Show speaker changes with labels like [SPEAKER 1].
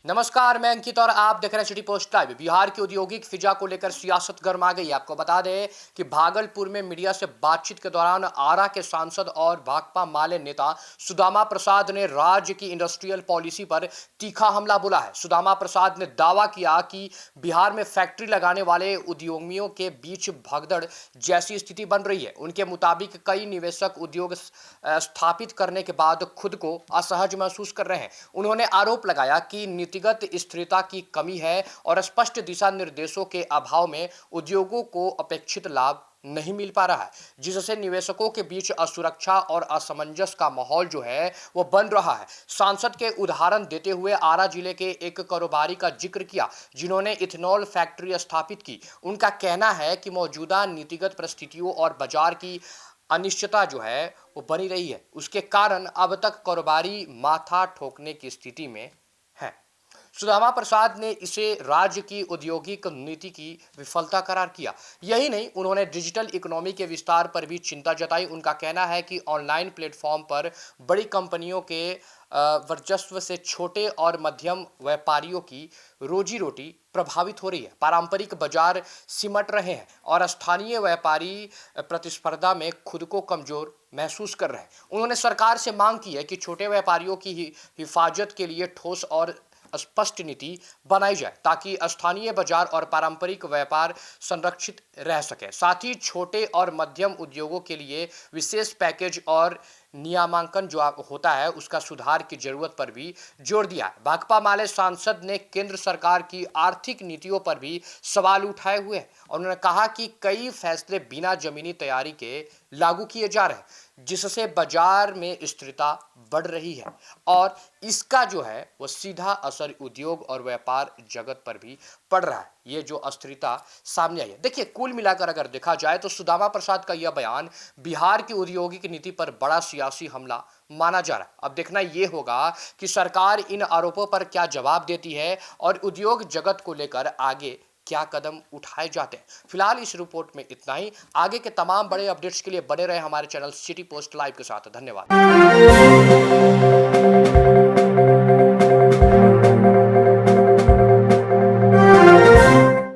[SPEAKER 1] नमस्कार, मैं अंकित और आप देख रहे हैं सिटी पोस्ट लाइव। बिहार की औद्योगिक फिजा को लेकर सियासत गर्मा गई। आपको बता दें कि भागलपुर में मीडिया से बातचीत के दौरान आरा के सांसद और भाकपा माले नेता सुदामा प्रसाद ने राज्य की इंडस्ट्रियल पॉलिसी पर तीखा हमला बोला है। सुदामा प्रसाद ने दावा किया कि बिहार में फैक्ट्री लगाने वाले उद्यमियों के बीच भगदड़ जैसी स्थिति बन रही है। उनके मुताबिक कई निवेशक उद्योग स्थापित करने के बाद खुद को असहज महसूस कर रहे हैं। उन्होंने आरोप लगाया कि नीतिगत स्थिरता की कमी है और स्पष्ट दिशा निर्देशों के अभाव में उद्योगों को अपेक्षित लाभ नहीं मिल पा रहा है, जिससे निवेशकों के बीच असुरक्षा और असमंजस का माहौल जो है वो बन रहा है। सांसद के उदाहरण देते हुए आरा जिले के एक कारोबारी का जिक्र किया जिन्होंने इथेनॉल फैक्ट्री स्थापित की। उनका कहना है कि मौजूदा नीतिगत परिस्थितियों और बाजार की अनिश्चितता जो है वो बनी रही है। उसके कारण अब तक कारोबारी माथा ठोकने की स्थिति में है। सुदामा प्रसाद ने इसे राज्य की औद्योगिक नीति की विफलता करार किया। यही नहीं, उन्होंने डिजिटल इकोनॉमी के विस्तार पर भी चिंता जताई। उनका कहना है कि ऑनलाइन प्लेटफॉर्म पर बड़ी कंपनियों के वर्चस्व से छोटे और मध्यम व्यापारियों की रोजी रोटी प्रभावित हो रही है। पारंपरिक बाजार सिमट रहे हैं और स्थानीय व्यापारी प्रतिस्पर्धा में खुद को कमजोर महसूस कर रहे हैं। उन्होंने सरकार से मांग की है कि छोटे व्यापारियों की हिफाजत के लिए ठोस और स्पष्ट नीति बनाई जाए ताकि स्थानीय बाजार और पारंपरिक व्यापार संरक्षित रह सके। साथ ही छोटे और मध्यम उद्योगों के लिए विशेष पैकेज और नियामांकन जो होता है उसका सुधार की जरूरत पर भी जोर दिया। भाकपा माले सांसद ने केंद्र सरकार की आर्थिक नीतियों पर भी सवाल उठाए हुए हैं और उन्होंने कहा कि कई फैसले बिना जमीनी तैयारी के लागू किए जा रहे हैं, जिससे बाजार में स्थिरता बढ़ रही है और इसका जो है वो सीधा असर उद्योग और व्यापार जगत पर भी पड़ रहा है। ये जो अस्थिरता सामने आई है, देखिए कुल मिलाकर अगर देखा जाए तो सुदामा प्रसाद का यह बयान बिहार की औद्योगिक नीति पर बड़ा सियासी हमला माना जा रहा है। अब देखना यह होगा कि सरकार इन आरोपों पर क्या जवाब देती है और उद्योग जगत को लेकर आगे क्या कदम उठाए जाते हैं। फिलहाल इस रिपोर्ट में इतना ही। आगे के तमाम बड़े अपडेट्स के लिए बने रहे हमारे चैनल सिटी पोस्ट लाइव के साथ। धन्यवाद।